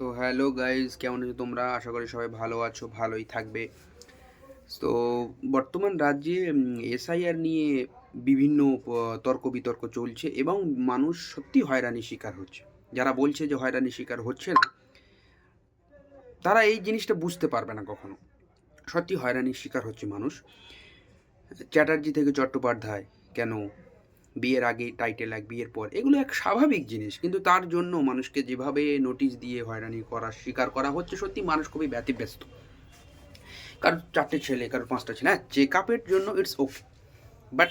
তো hello guys, কেমন আছো তোমরা? আশা করি সবাই ভালো আছো, ভালোই থাকবে। তো বর্তমান রাজ্যে এসআইআর নিয়ে বিভিন্ন তর্ক বিতর্ক চলছে এবং মানুষ সত্যি হয়রানির শিকার হচ্ছে। যারা বলছে যে হয়রানির শিকার হচ্ছে না, তারা এই জিনিসটা বুঝতে পারবে না কখনো। সত্যি হয়রানির শিকার হচ্ছে মানুষ। চ্যাটার্জি থেকে চট্টোপাধ্যায়, কেন বিয়ের আগে টাইটেল এক, বিয়ের পর, এগুলো এক স্বাভাবিক জিনিস, কিন্তু তার জন্য মানুষকে যেভাবে নোটিশ দিয়ে হয়রানি করার শিকার করা হচ্ছে, সত্যি মানুষ খুবই ব্যতিব্যস্ত। কারোর 4টে ছেলে, কারোর 5টা ছেলে, হ্যাঁ, চেক আপের জন্য ইটস ওকে। বাট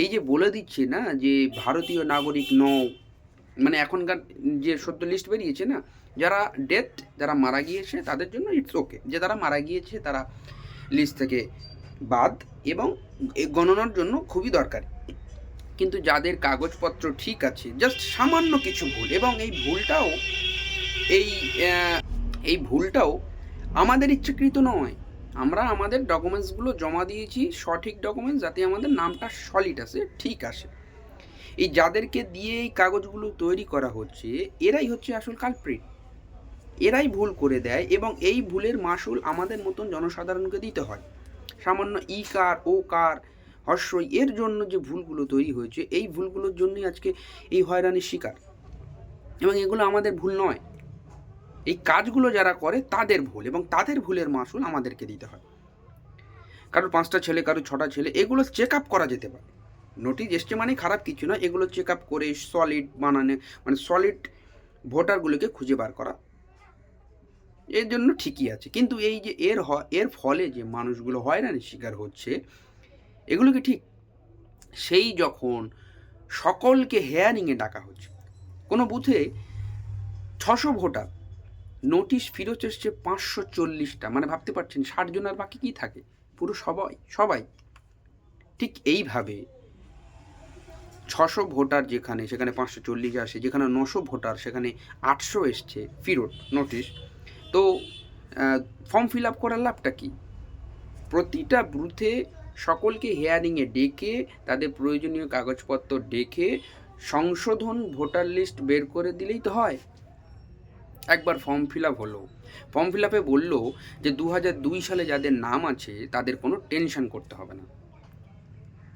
এই যে বলে দিচ্ছে না যে ভারতীয় নাগরিক নও, মানে এখনকার যে সদ্য লিস্ট বেরিয়েছে না, যারা ডেথ, যারা মারা গিয়েছে তাদের জন্য ইটস ওকে, যে তারা মারা গিয়েছে তারা লিস্ট থেকে বাদ, এবং এই গণনার জন্য খুবই দরকারি। কিন্তু যাদের কাগজপত্র ঠিক আছে, জাস্ট সামান্য কিছু ভুল, এবং এই আহ, এই ভুলটাও আমাদের ইচ্ছাকৃত নয়। আমরা আমাদের ডকুমেন্টসগুলো জমা দিয়েছি, সঠিক ডকুমেন্টস, যাতে আমাদের নামটা সলিড আসে, ঠিক আসে। এই যাদেরকে দিয়ে এই কাগজগুলো তৈরি করা হচ্ছে, এরাই হচ্ছে আসল কালপ্রিট। এরাই ভুল করে দেয়, এবং এই ভুলের মাসুল আমাদের মতন জনসাধারণকে দিতে হয়। সামান্য ই কার, ও কার, হর্ষই, এর জন্য যে ভুলগুলো তৈরি হয়েছে, এই ভুলগুলোর জন্যই আজকে এই হয়রানির শিকার। এবং এগুলো আমাদের ভুল নয়, এই কাজগুলো যারা করে তাদের ভুল, এবং তাদের ভুলের মাসুল আমাদেরকে দিতে হয়। কারোর 5টা ছেলে, কারোর 6টা ছেলে, এগুলো চেক আপ করা যেতে পারে। নোটিশ এসছে মানে খারাপ কিছু না, এগুলো চেক আপ করে সলিড বানানো, মানে সলিড ভোটারগুলোকে খুঁজে বার করা, এর জন্য ঠিকই আছে। কিন্তু এই যে এর ফলে যে মানুষগুলো হয়রানির শিকার হচ্ছে, এগুলো কি ঠিক? সেই যখন সকলকে হেয়ারিংয়ে ডাকা হচ্ছে, কোনো বুথে 600 ভোটার, নোটিশ ফেরত এসছে 540টা, মানে ভাবতে পারছেন 60 জন, আর বাকি কি থাকে? পুরো সবাই সবাই। ঠিক এইভাবে 600 ভোটার যেখানে, সেখানে 540 আসে, যেখানে 900 ভোটার সেখানে 800 এসছে ফেরত নোটিশ। তো ফর্ম ফিল আপ করার লাভটা কী? প্রতিটা বুথে সকলকে হেয়ারিংয়ে ডেকে, তাদের প্রয়োজনীয় কাগজপত্র দেখে সংশোধন ভোটার লিস্ট বের করে দিলেই তো হয়। একবার ফর্ম ফিল আপ হলো, ফর্ম ফিল আপে বললো যে 2002 সালে যাদের নাম আছে তাদের কোনো টেনশন করতে হবে না,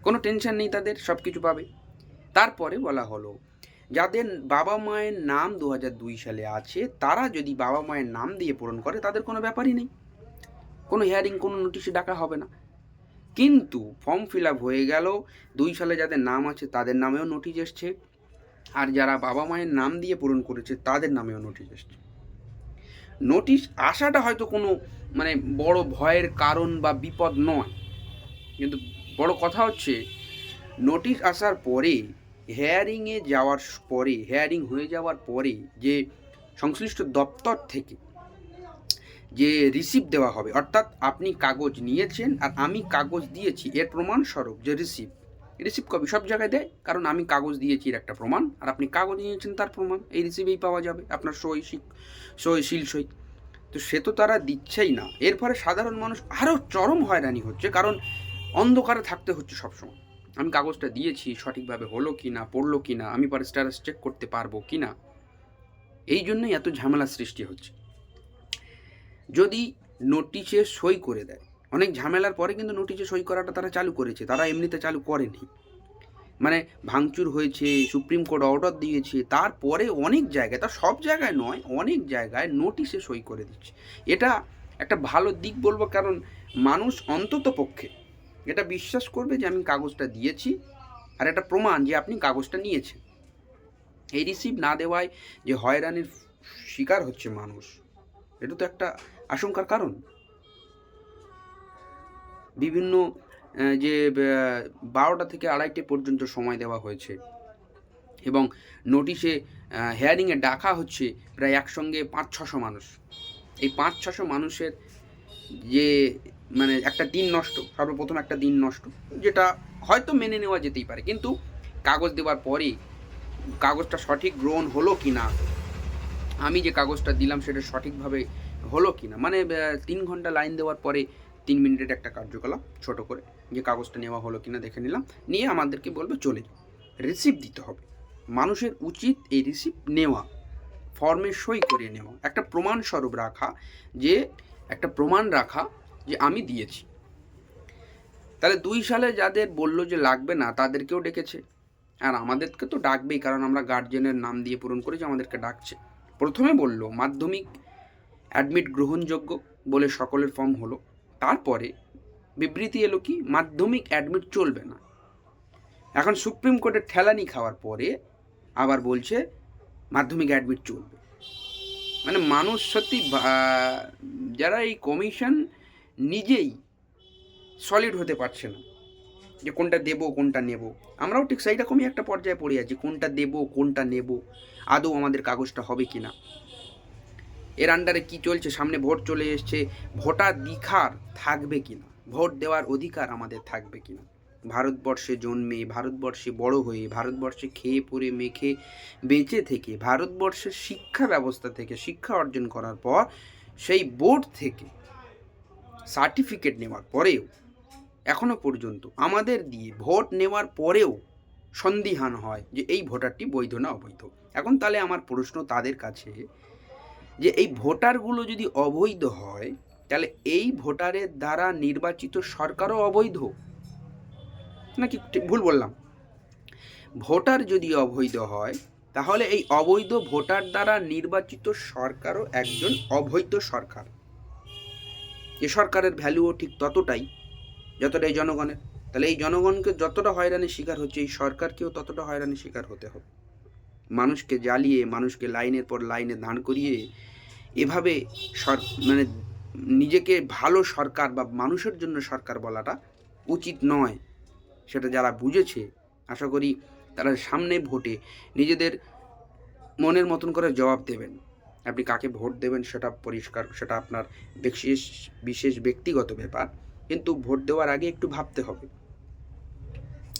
কোনো টেনশন নেই, তাদের সব কিছু পাবে। তারপরে বলা হলো যাদের বাবা মায়ের নাম 2002 সালে আছে, তারা যদি বাবা মায়ের নাম দিয়ে পূরণ করে, তাদের কোনো ব্যাপারই নেই, কোনো হিয়ারিং, কোনো নোটিশে ডাকা হবে না। কিন্তু ফর্ম ফিল আপ হয়ে গেল, 2 সালে যাদের নাম আছে তাদের নামেও নোটিশ এসছে, আর যারা বাবা মায়ের নাম দিয়ে পূরণ করেছে তাদের নামেও নোটিশ এসছে। নোটিশ আসাটা হয়তো কোনো মানে বড় ভয়ের কারণ বা বিপদ নয়, কিন্তু বড় কথা হচ্ছে নোটিশ আসার পরে, হেয়ারিংয়ে যাওয়ার পরে, হেয়ারিং হয়ে যাওয়ার পরে যে সংশ্লিষ্ট দপ্তর থেকে যে রিসিপ্ট দেওয়া হবে, অর্থাৎ আপনি কাগজ নিয়েছেন আর আমি কাগজ দিয়েছি, এর প্রমাণস্বরূপ যে রিসিপ্ট কপি সব জায়গায় দেয়, কারণ আমি কাগজ দিয়েছি এর একটা প্রমাণ, আর আপনি কাগজ নিয়েছেন তার প্রমাণ, এই রিসিপ্টেই পাওয়া যাবে আপনার সিল সই। তো সে তো তারা দিচ্ছেই না। এর ফলে সাধারণ মানুষ আরও চরম হয়রানি হচ্ছে, কারণ অন্ধকারে থাকতে হচ্ছে সবসময়। আমি কাগজটা দিয়েছি, সঠিকভাবে হলো কি না, পড়লো কি না, আমি পরে স্ট্যাটাস চেক করতে পারবো কি না, এই জন্যই এত ঝামেলার সৃষ্টি হচ্ছে। যদি নোটিশে সই করে দেয়, অনেক ঝামেলার পরে কিন্তু নোটিশে সই করাটা তারা চালু করেছে, তারা এমনিতে চালু করেনি। মানে ভাঙচুর হয়েছে, সুপ্রিম কোর্ট অর্ডার দিয়েছে, তারপরে অনেক জায়গায়, তা সব জায়গায় নয়, অনেক জায়গায় নোটিশে সই করে দিচ্ছে। এটা একটা ভালো দিক বলবো, কারণ মানুষ অন্তত পক্ষে এটা বিশ্বাস করবে যে আমি কাগজটা দিয়েছি, আর একটা প্রমাণ যে আপনি কাগজটা নিয়েছেন। এই রিসিপ্ট না দেওয়ায় যে হয়রানির শিকার হচ্ছে মানুষ, এটা তো একটা আশঙ্কার কারণ। বিভিন্ন যে 12টা থেকে 2:30 পর্যন্ত সময় দেওয়া হয়েছে, এবং নোটিশে হেয়ারিংয়ে ডাকা হচ্ছে প্রায় একসঙ্গে 500-600 মানুষ। এই 500-600 মানুষের যে মানে একটা দিন নষ্ট, সর্বপ্রথম একটা দিন নষ্ট, যেটা হয়তো মেনে নেওয়া যেতেই পারে, কিন্তু কাগজ দেওয়ার পরে কাগজটা সঠিক গ্রহণ হলো কি না, আমি যে কাগজটা দিলাম সেটা সঠিকভাবে হলো কি না, মানে 3 ঘন্টা লাইন দেওয়ার পরে 3 মিনিটের একটা কার্যকলাপ ছোট করে, যে কাগজটা নেওয়া হলো কি না দেখে নিলাম, নিয়ে আমাদেরকে বলবে চলে যাও, রিসিপ্ট দিতে হবে। মানুষের উচিত এই রিসিপ্ট নেওয়া, ফর্মে সই করে নেওয়া, একটা প্রমাণস্বরূপ রাখা, যে একটা প্রমাণ রাখা যে আমি দিয়েছি। তাহলে 2 সালে যাদের বললো যে লাগবে না তাদেরকেও ডেকেছে, আর আমাদেরকে তো ডাকবেই, কারণ আমরা গার্জেনের নাম দিয়ে পূরণ করেছি, আমাদেরকে ডাকছে। প্রথমে বলল মাধ্যমিক অ্যাডমিট গ্রহণযোগ্য বলে সকলের ফর্ম হলো, তারপরে বিবৃতি এলো কি মাধ্যমিক অ্যাডমিট চলবে না। এখন সুপ্রিম কোর্টের ঠেলানি খাওয়ার পরে আবার বলছে মাধ্যমিক অ্যাডমিট চলবে। মানে মানুষ সত্যি যারা এই কমিশন নিজেই সলিড হতে পারছে না যে কোনটা দেব কোনটা নেব। আমরাও ঠিক সেই রকমই একটা পর্যায়ে পড়ে আছি, কোনটা দেব কোনটা নেব, আদৌ আমাদের কাগজটা হবে কি না। এর আন্ডারে কি চলছে, সামনে ভোট চলে এসছে, ভোটাধিকার থাকবে কিনা, ভোট দেওয়ার অধিকার আমাদের থাকবে কিনা। ভারতবর্ষে জন্মে, ভারতবর্ষে বড় হয়ে, ভারতবর্ষে খেয়ে পরে মেখে বেঁচে থেকে, ভারতবর্ষের শিক্ষা ব্যবস্থা থেকে শিক্ষা অর্জন করার পর সেই বোর্ড থেকে সার্টিফিকেট নেওয়ার পরেও এখনো পর্যন্ত আমাদের দিয়ে ভোট নেওয়ার পরেও সন্দিহান হয় যে এই ভোটারটি বৈধ না অবৈধ। এখন তাহলে আমার প্রশ্ন তাদের কাছে যে এই ভোটারগুলো যদি অবৈধ হয় তাহলে এই ভোটারের দ্বারা নির্বাচিত সরকারও অবৈধ নাকি ভুল বললাম? ভোটার যদি অবৈধ হয় তাহলে এই অবৈধ ভোটার দ্বারা নির্বাচিত সরকারও একজন অবৈধ সরকার। এ সরকারের ভ্যালুও ঠিক ততটাই যতটাই জনগণের। তাহলে এই জনগণকে যতটা হয়রানির শিকার হচ্ছে এই সরকারকেও ততটা হয়রানির শিকার হতে হবে। মানুষকে জ্বালিয়ে, মানুষকে লাইনের পর লাইনে দাঁড় করিয়ে এভাবে মানে নিজেকে ভালো সরকার বা মানুষের জন্য সরকার বলাটা উচিত নয়। সেটা যারা বুঝেছে আশা করি তারা সামনে ভোটে নিজেদের মনের মতন করে জবাব দেবেন। আপনি কাকে ভোট দেবেন সেটা পরিষ্কার, সেটা আপনার বিশেষ ব্যক্তিগত ব্যাপার, কিন্তু ভোট দেওয়ার আগে একটু ভাবতে হবে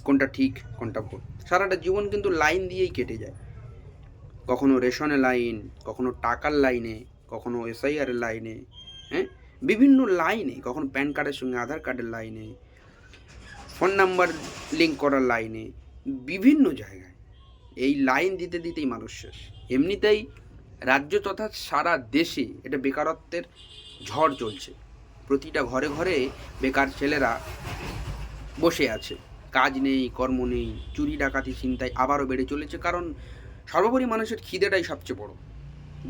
কোনটা ঠিক কোনটা ভুল। সারাটা জীবন কিন্তু লাইন দিয়েই কেটে যায়, কখনো রেশনে লাইন, কখনো টাকার লাইনে, কখনো এসআইআরের লাইনে, হ্যাঁ বিভিন্ন লাইনে, কখনো প্যান কার্ডের সঙ্গে আধার কার্ডের লাইনে, ফোন নাম্বার লিঙ্ক করার লাইনে, বিভিন্ন জায়গায় এই লাইন দিতে দিতেই মানুষ শেষ। এমনিতেই রাজ্য তথা সারা দেশে এটা বেকারত্বের ঝড় চলছে। প্রতিটা ঘরে ঘরে বেকার ছেলেরা বসে আছে, কাজ নেই, কর্ম নেই, চুরি ডাকাতি ছিনতাই আবারও বেড়ে চলেছে। কারণ সর্বোপরি মানুষের খিদেটাই সবচেয়ে বড়।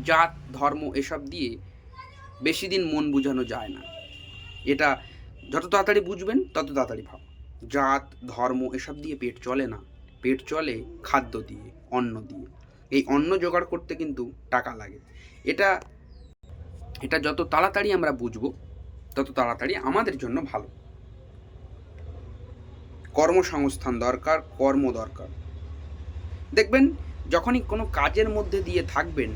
জাত ধর্ম এসব দিয়ে বেশি দিন মন বুঝানো যায় না। এটা যত তাড়াতাড়ি বুঝবেন তত তাড়াতাড়ি ভাব। জাত ধর্ম এসব দিয়ে পেট চলে না, পেট চলে খাদ্য দিয়ে, অন্ন দিয়ে। এই অন্ন জোগাড় করতে কিন্তু টাকা লাগে। এটা যত তাড়াতাড়ি আমরা বুঝবো তত তাড়াতাড়ি আমাদের জন্য ভালো। কর্মসংস্থান দরকার, কর্ম দরকার। দেখবেন যখনই কোনো কাজের মধ্যে দিয়ে থাকবেন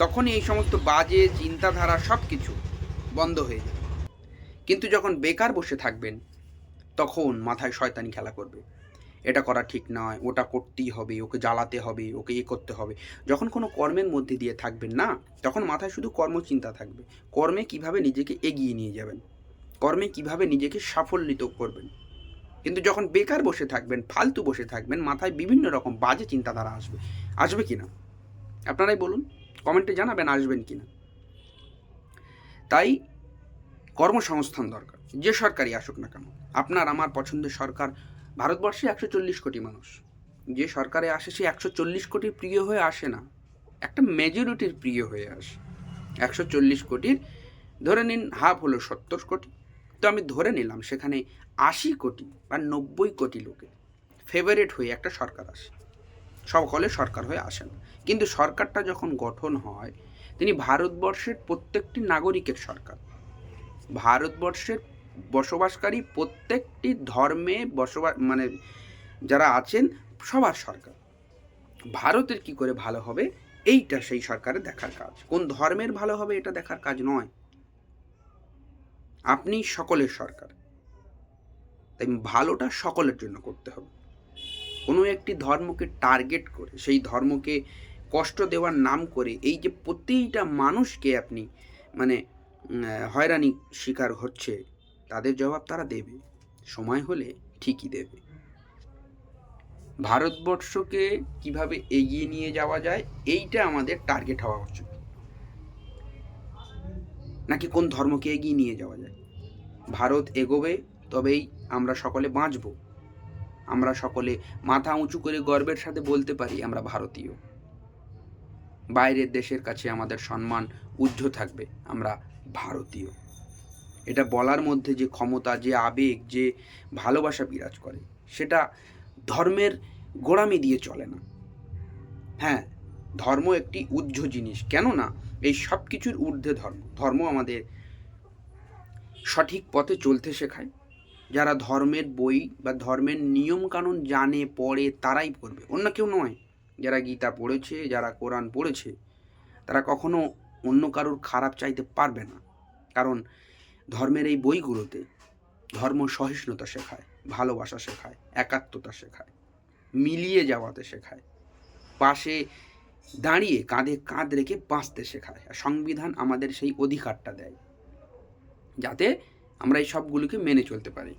তখনই এই সমস্ত বাজে চিন্তাধারা সব কিছু বন্ধ হয়ে যাবে। কিন্তু যখন বেকার বসে থাকবেন তখন মাথায় শয়তানি খেলা করবে, এটা করা ঠিক নয়, ওটা করতেই হবে, ওকে জ্বালাতে হবে, ওকে করতে হবে। যখন কোনো কর্মের মধ্যে দিয়ে থাকবেন না তখন মাথায় শুধু কর্মচিন্তা থাকবে, কর্মে কিভাবে নিজেকে এগিয়ে নিয়ে যাবেন, কর্মে কিভাবে নিজেকে সাফল্যিত করবেন। কিন্তু যখন বেকার বসে থাকবেন, ফালতু বসে থাকবেন, মাথায় বিভিন্ন রকম বাজে চিন্তাধারা আসবে কি না আপনারাই বলুন, কমেন্টে জানাবেন আসবেন কি না। তাই কর্মসংস্থান দরকার, যে সরকারই আসুক না কেন। আপনার আমার পছন্দের সরকার, ভারতবর্ষে 140 কোটি মানুষ, যে সরকারে আসে সে 140 কোটির প্রিয় হয়ে আসে না, একটা মেজরিটির প্রিয় হয়ে আসে। 140 কোটির ধরে নিন হাফ হলো 70 কোটি, তো আমি ধরে নিলাম সেখানে 80 কোটি বা 90 কোটি লোকের ফেভারিট হয়ে একটা সরকার আসে। সকলে সরকার হয়ে আসে না, কিন্তু সরকারটা যখন গঠন হয় তিনি ভারতবর্ষের প্রত্যেকটি নাগরিকের সরকার, ভারতবর্ষের বসবাসকারী প্রত্যেকটি ধর্মে মানে যারা আছেন সবার সরকার। ভারতের কি করে ভালো হবে এইটা সেই সরকারের দেখার কাজ, কোন ধর্মের ভালো হবে এটা দেখার কাজ নয়। আপনি সকলের সরকার, তাই ভালোটা সকলের জন্য করতে হবে। কোনো একটি ধর্মকে টার্গেট করে, সেই ধর্মকে কষ্ট দেওয়ার নাম করে এই যে প্রতিটা মানুষকে আপনি মানে হয়রানি শিকার হচ্ছে, তাদের জবাব তারা দেবে, সময় হলে ঠিকই দেবে। ভারতবর্ষকে কিভাবে এগিয়ে নিয়ে যাওয়া যায় এইটা আমাদের টার্গেট হওয়া উচিত, নাকি কোন ধর্মকে এগিয়ে নিয়ে যাওয়া যায়। ভারত এগোবে তবেই আমরা সকলে বাঁচব, আমরা সকলে মাথা উঁচু করে গর্বের সাথে বলতে পারি আমরা ভারতীয়। বাইরের দেশের কাছে আমাদের সম্মান উজ্জ্ব থাকবে, আমরা ভারতীয়। এটা বলার মধ্যে যে ক্ষমতা, যে আবেগ, যে ভালোবাসা বিরাজ করে, সেটা ধর্মের গোড়ামি দিয়ে চলে না। হ্যাঁ, ধর্ম একটি উজ্জ্ব জিনিস, কেননা এই সব কিছুর ঊর্ধ্বে ধর্ম। ধর্ম আমাদের সঠিক পথে চলতে শেখায়। যারা ধর্মের বই বা ধর্মের নিয়মকানুন জানে, পড়ে, তারাই পড়বে, অন্য কেউ নয়। যারা গীতা পড়েছে, যারা কোরআন পড়েছে, তারা কখনো অন্য কারোর খারাপ চাইতে পারবে না। কারণ ধর্মের এই বইগুলোতে ধর্ম সহিষ্ণুতা শেখায়, ভালোবাসা শেখায়, একাত্মতা শেখায়, মিলিয়ে যাওয়াতে শেখায়, পাশে দাঁড়িয়ে কাঁধে কাঁধ রেখে বাঁচতে শেখায়। আর সংবিধান আমাদের সেই অধিকারটা দেয় যাতে আমরা এই সবগুলোকে মেনে চলতে পারি।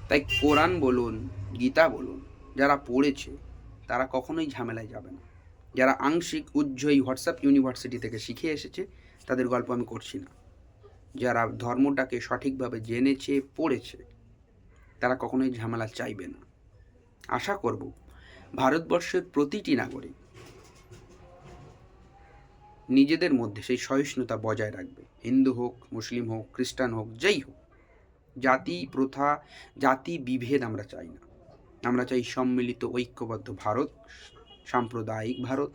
তাই কোরআন বলুন, গীতা বলুন, যারা পড়েছে তারা কখনোই ঝামেলায় যাবে না। যারা আংশিক উজ্জ্বল হোয়াটসঅ্যাপ ইউনিভার্সিটি থেকে শিখে এসেছে তাদের গল্প আমি করছি না। যারা ধর্মটাকে সঠিকভাবে জেনেছে, পড়েছে, তারা কখনোই ঝামেলা চাইবে না। আশা করব ভারতবর্ষের প্রতিটি নাগরিক নিজেদের মধ্যে সেই সহিষ্ণুতা বজায় রাখবে। হিন্দু হোক, মুসলিম হোক, খ্রিস্টান হোক, যেই হোক, জাতি প্রথা, জাতি বিভেদ আমরা চাই না। আমরা চাই সম্মিলিত ঐক্যবদ্ধ ভারত, সাম্প্রদায়িক ভারত,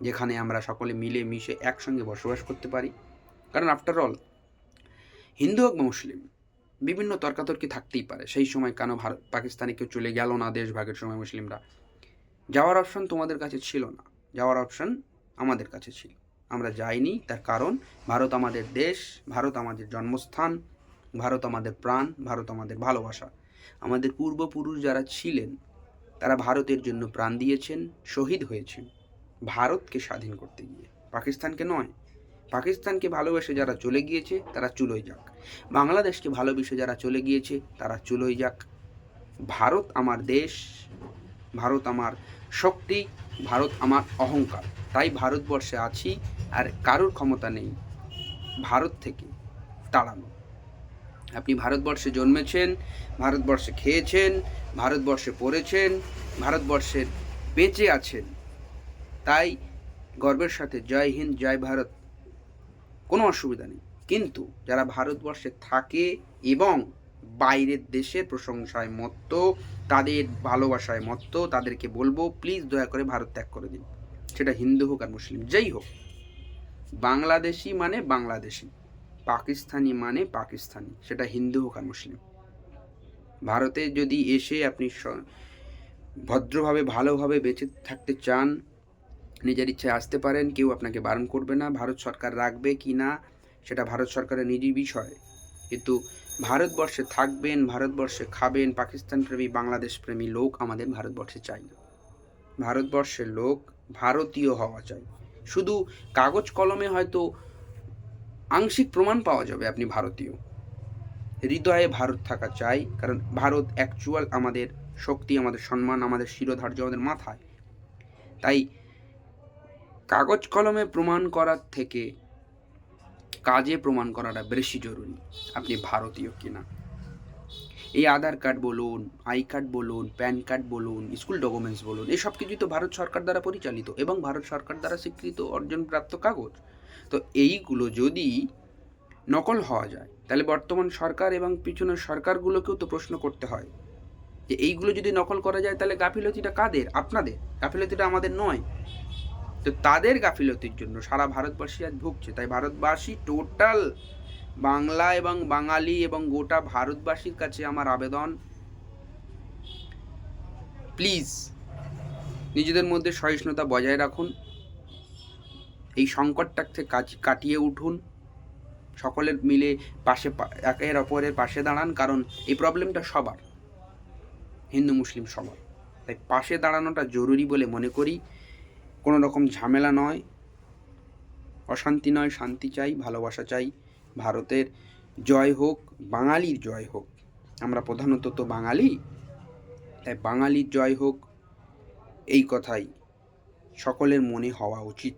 যেখানে আমরা সকলে মিলে মিশে একসঙ্গে বসবাস করতে পারি। কারণ আফটার অল হিন্দু হোক বা মুসলিম, বিভিন্ন তর্কাতর্কি থাকতেই পারে। সেই সময় কেন পাকিস্তানে কেউ চলে গেল না দেশ ভাগের সময়? মুসলিমরা যাওয়ার অপশন তোমাদের কাছে ছিল না, যাওয়ার অপশন আমাদের কাছে ছিল। আমরা যাইনি, তার কারণ ভারত আমাদের দেশ, ভারত আমাদের জন্মস্থান, ভারত আমাদের প্রাণ, ভারত আমাদের ভালোবাসা। আমাদের পূর্বপুরুষ যারা ছিলেন তারা ভারতের জন্য প্রাণ দিয়েছেন, শহীদ হয়েছেন ভারতকে স্বাধীন করতে গিয়ে, পাকিস্তানকে নয়। পাকিস্তানকে ভালোবেসে যারা চলে গিয়েছে তারা চুলোয় যাক, বাংলাদেশকে ভালোবেসে যারা চলে গিয়েছে তারা চুলোয় যাক। ভারত আমার দেশ, ভারত আমার শক্তি, ভারত আমার অহংকার। তাই ভারতবর্ষে আছি, আর কারোর ক্ষমতা নেই ভারত থেকে তাড়ানো। আপনি ভারতবর্ষে জন্মেছেন, ভারতবর্ষে খেয়েছেন, ভারতবর্ষে পড়েছেন, ভারতবর্ষের বেঁচে আছেন, তাই গর্বের সাথে জয় হিন্দ, জয় ভারত, কোনো অসুবিধা নেই। কিন্তু যারা ভারতবর্ষে থাকে এবং বাইরের দেশের প্রশংসায় মত্ত, তাদের ভালোবাসায় মত্ত, তাদেরকে বলবো প্লিজ দয়া করে ভারত ত্যাগ করে দিন। সেটা হিন্দু হোক আর মুসলিম, যেই হোক। বাংলাদেশি মানে বাংলাদেশি, পাকিস্তানি মানে পাকিস্তানি, সেটা হিন্দু হোক আর মুসলিম। ভারতে যদি এসে আপনি ভদ্রভাবে ভালোভাবে বেঁচে থাকতে চান, নিজের ইচ্ছায় আসতে পারেন, কেউ আপনাকে বারণ করবে না। ভারত সরকার রাখবে কি না সেটা ভারত সরকারের নিজের বিষয়, কিন্তু ভারতবর্ষে থাকবেন, ভারতবর্ষে খাবেন। পাকিস্তান প্রেমী, বাংলাদেশ প্রেমী লোক আমাদের ভারতবর্ষে চাই না। ভারতবর্ষের লোক ভারতীয় হওয়া চাই। শুধু কাগজ কলমে হয়তো আংশিক প্রমাণ পাওয়া যাবে আপনি ভারতীয়, হৃদয়ে ভারত থাকা চাই। কারণ ভারত অ্যাকচুয়াল আমাদের শক্তি, আমাদের সম্মান, আমাদের শিরোধার্য আমাদের মাথায়। তাই কাগজ কলমে প্রমাণ করার থেকে কাজে প্রমাণ করাটা বেশি জরুরি আপনি ভারতীয় কিনা। এই আধার কার্ড বলুন, আই কার্ড বলুন, প্যান কার্ড বলুন, স্কুল ডকুমেন্টস বলুন, এই সব কিছুই তো ভারত সরকার দ্বারা পরিচালিত এবং ভারত সরকার দ্বারা স্বীকৃত অর্জনপ্রাপ্ত কাগজ। তো এইগুলো যদি নকল হওয়া যায় তাহলে বর্তমান সরকার এবং পিছনের সরকারগুলোকেও তো প্রশ্ন করতে হয় যে এইগুলো যদি নকল করা যায় তাহলে গাফিলতিটা কাদের? আপনাদের। গাফিলতিটা আমাদের নয়। তো তাদের গাফিলতির জন্য সারা ভারতবাসী আজ ভুগছে। তাই ভারতবাসী টোটাল বাংলা এবং বাঙালি এবং গোটা ভারতবাসীর কাছে আমার আবেদন, প্লিজ নিজেদের মধ্যে সহিষ্ণুতা বজায় রাখুন, এই সংকটটা থেকে কাটিয়ে উঠুন, সকলের মিলে পাশে একের অপরের পাশে দাঁড়ান। কারণ এই প্রবলেমটা সবার, হিন্দু মুসলিম সবার। তাই পাশে দাঁড়ানোটা জরুরি বলে মনে করি। কোনো রকম ঝামেলা নয়, অশান্তি নয়, শান্তি চাই, ভালোবাসা চাই। ভারতের জয় হোক, বাঙালির জয় হোক। আমরা প্রধানত তো বাঙালি, তাই বাঙালির জয় হোক, এই কথাই সকলের মনে হওয়া উচিত।